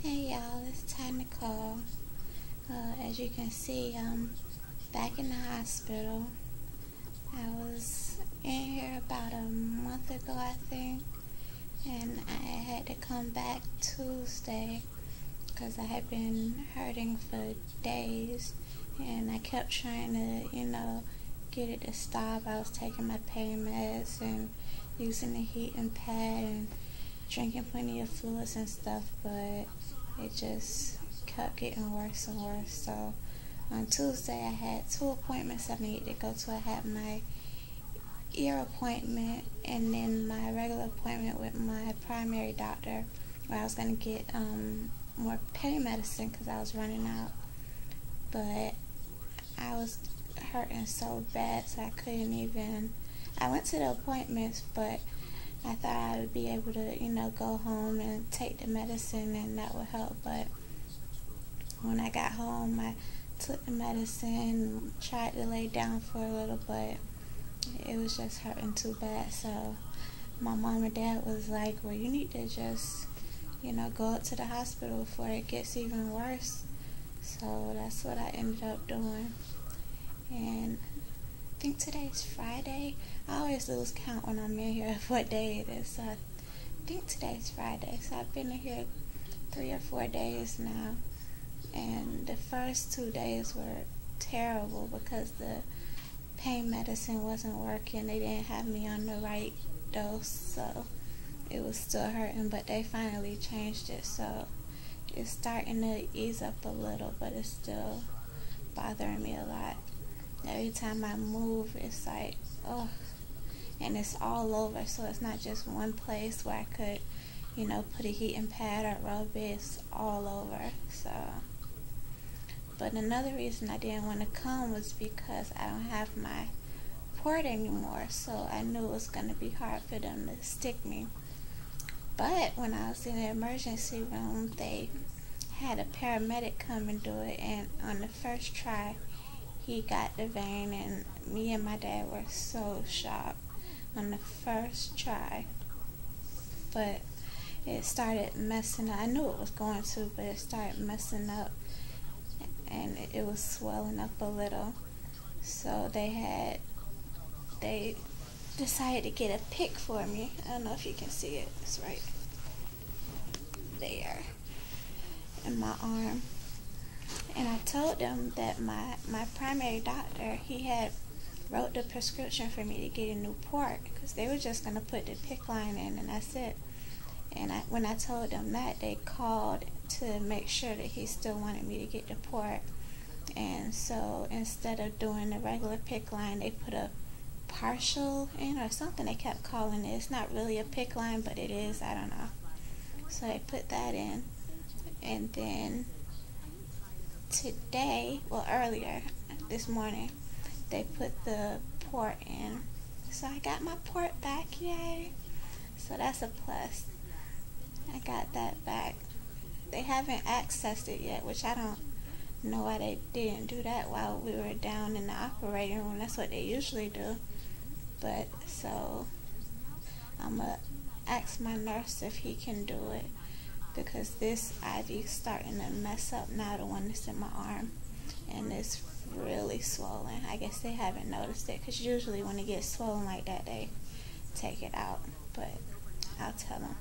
Hey y'all, it's time to call. As you can see, I'm back in the hospital. I was in here about a month ago, I think, and I had to come back Tuesday because I had been hurting for days, and I kept trying to, get it to stop. I was taking my pain meds and using the heating pad and drinking plenty of fluids and stuff, but it just kept getting worse and worse. So on Tuesday, I had 2 appointments I needed to go to. I had my ear appointment and then my regular appointment with my primary doctor, where I was going to get more pain medicine because I was running out. But I was hurting so bad, so I couldn't even. I went to the appointments, but I thought I would be able to, go home and take the medicine and that would help. But when I got home, I took the medicine, tried to lay down for a little, but it was just hurting too bad. So my mom and dad was like, well, you need to just, go up to the hospital before it gets even worse. So that's what I ended up doing. And I think today's Friday. I always lose count when I'm in here of what day it is. So I think today's Friday. So I've been in here 3 or 4 days now. And the first 2 days were terrible because the pain medicine wasn't working. They didn't have me on the right dose. So it was still hurting. But they finally changed it. So it's starting to ease up a little. But it's still bothering me a lot. Every time I move, it's like, oh, and it's all over, so it's not just one place where I could, put a heating pad or rub it. It's all over. So, but another reason I didn't want to come was because I don't have my port anymore, so I knew it was going to be hard for them to stick me. But when I was in the emergency room, they had a paramedic come and do it, and on the first try, he got the vein, and me and my dad were so shocked on the first try. But it started messing up. I knew it was going to, but it started messing up, and it was swelling up a little. So they decided to get a pick for me. I don't know if you can see it. It's right there in my arm. And I told them that my primary doctor, he had wrote the prescription for me to get a new port because they were just going to put the PICC line in and that's it. And when I told them that, they called to make sure that he still wanted me to get the port. And so instead of doing the regular PICC line, they put a partial in or something. They kept calling it. It's not really a PICC line, but it is. I don't know. So they put that in. And then today, well, earlier this morning, they put the port in. So I got my port back, yay. So that's a plus. I got that back. They haven't accessed it yet, which I don't know why they didn't do that while we were down in the operating room. That's what they usually do. But so I'm going to ask my nurse if he can do it, because this IV is starting to mess up now, the one that's in my arm, and it's really swollen. I guess they haven't noticed it, because usually when it gets swollen like that, they take it out, but I'll tell them.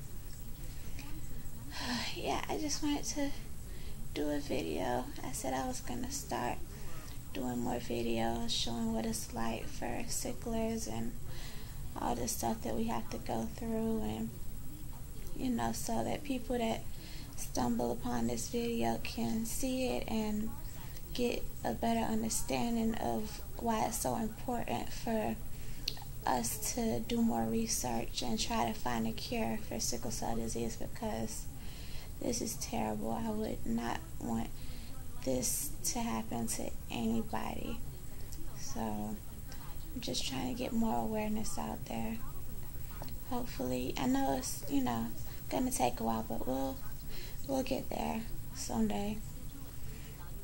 Yeah, I just wanted to do a video. I said I was going to start doing more videos showing what it's like for sicklers and all the stuff that we have to go through, and so that people that stumble upon this video can see it and get a better understanding of why it's so important for us to do more research and try to find a cure for sickle cell disease, because this is terrible. I would not want this to happen to anybody. So I'm just trying to get more awareness out there. Hopefully, I know it's gonna take a while, but we'll get there someday.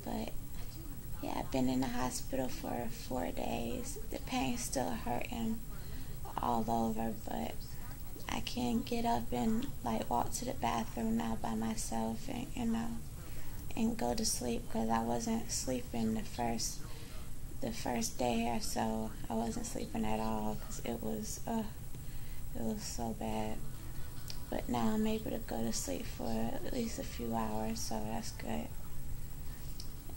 But yeah, I've been in the hospital for 4 days. The pain's still hurting all over, but I can get up and like walk to the bathroom now by myself, and and go to sleep, because I wasn't sleeping the first day or so. I wasn't sleeping at all because it was so bad. But now I'm able to go to sleep for at least a few hours, so that's good.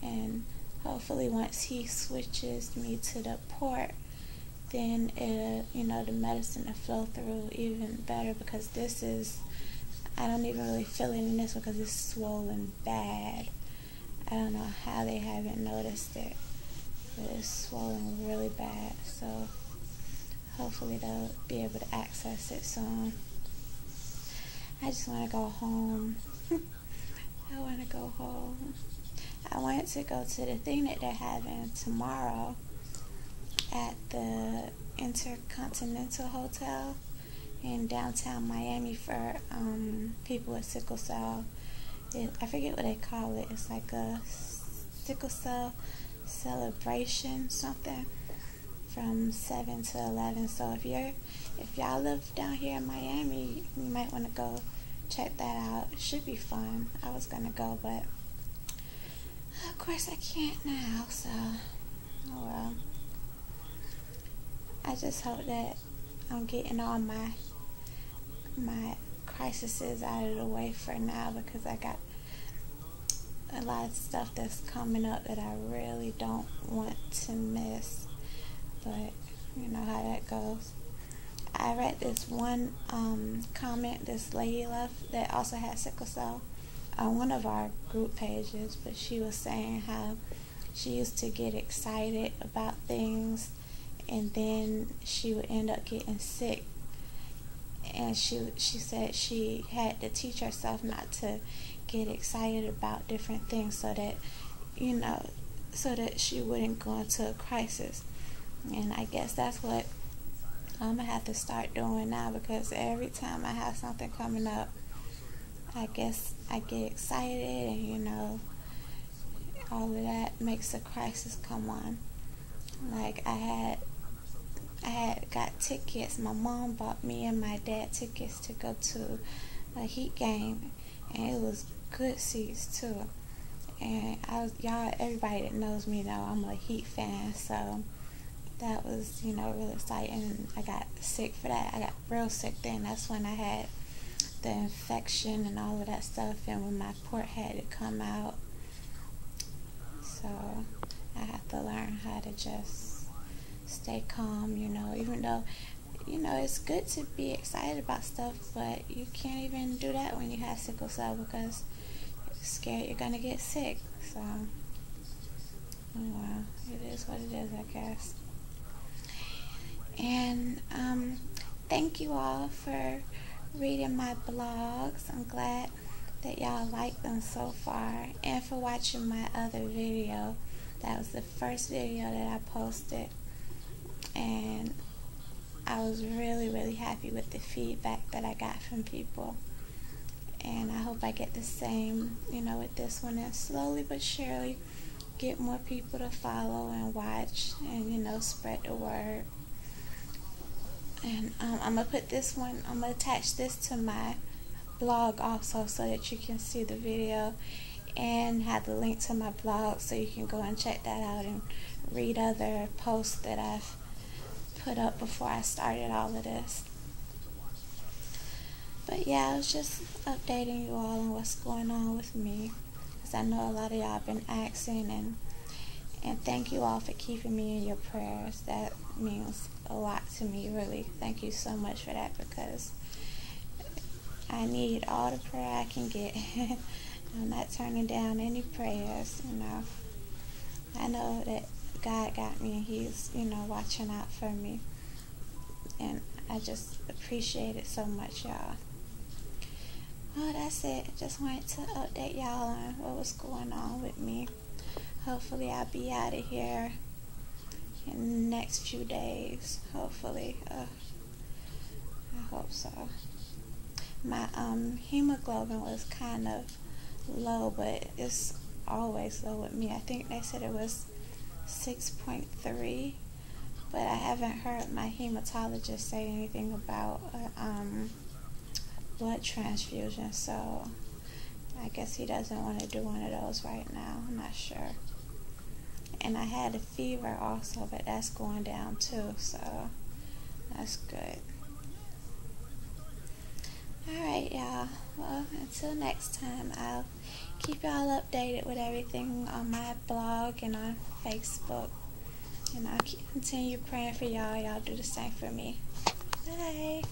And hopefully once he switches me to the port, then the medicine will flow through even better, because I don't even really feel it in this one because it's swollen bad. I don't know how they haven't noticed it, but it's swollen really bad. So hopefully they'll be able to access it soon. I just want to go home. I want to go home. I wanted to go to the thing that they're having tomorrow at the Intercontinental Hotel in downtown Miami for people with sickle cell. I forget what they call it. It's like a sickle cell celebration something from 7 to 11. So if y'all live down here in Miami, you might want to go check that out. It should be fun. I was gonna go, but of course I can't now, so oh well. I just hope that I'm getting all my crises out of the way for now, because I got a lot of stuff that's coming up that I really don't want to miss. But you know how that goes. I read this one comment this lady left that also had sickle cell on one of our group pages, but she was saying how she used to get excited about things and then she would end up getting sick, and she said she had to teach herself not to get excited about different things, so that so that she wouldn't go into a crisis. And I guess that's what I'm gonna have to start doing now, because every time I have something coming up, I guess I get excited, and all of that makes a crisis come on. Like I had got tickets. My mom bought me and my dad tickets to go to a Heat game, and it was good seats too. And everybody that knows me know I'm a Heat fan, so that was really exciting. I got sick for that. I got real sick then. That's when I had the infection and all of that stuff, and when my port had to come out. So I have to learn how to just stay calm, even though it's good to be excited about stuff, but you can't even do that when you have sickle cell, because you're scared you're gonna get sick. So well, it is what it is, I guess. And thank you all for reading my blogs. I'm glad that y'all like them so far, and for watching my other video. That was the first video that I posted, and I was really, really happy with the feedback that I got from people. And I hope I get the same, with this one, and slowly but surely get more people to follow and watch, and spread the word. And I'm gonna put this one, I'm gonna attach this to my blog also, so that you can see the video and have the link to my blog, so you can go and check that out and read other posts that I've put up before I started all of this. But yeah, I was just updating you all on what's going on with me, because I know a lot of y'all have been asking, and thank you all for keeping me in your prayers. That means a lot to me, really. Thank you so much for that, because I need all the prayer I can get. I'm not turning down any prayers, I know that God got me, and He's, watching out for me. And I just appreciate it so much, y'all. Well, that's it. Just wanted to update y'all on what was going on with me. Hopefully I'll be out of here in the next few days. Hopefully. I hope so. My hemoglobin was kind of low, but it's always low with me. I think they said it was 6.3, but I haven't heard my hematologist say anything about blood transfusion, so I guess he doesn't want to do one of those right now. I'm not sure. And I had a fever also, but that's going down too, so that's good. Alright, y'all. Well, until next time, I'll keep y'all updated with everything on my blog and on Facebook. And I'll continue praying for y'all. Y'all do the same for me. Bye.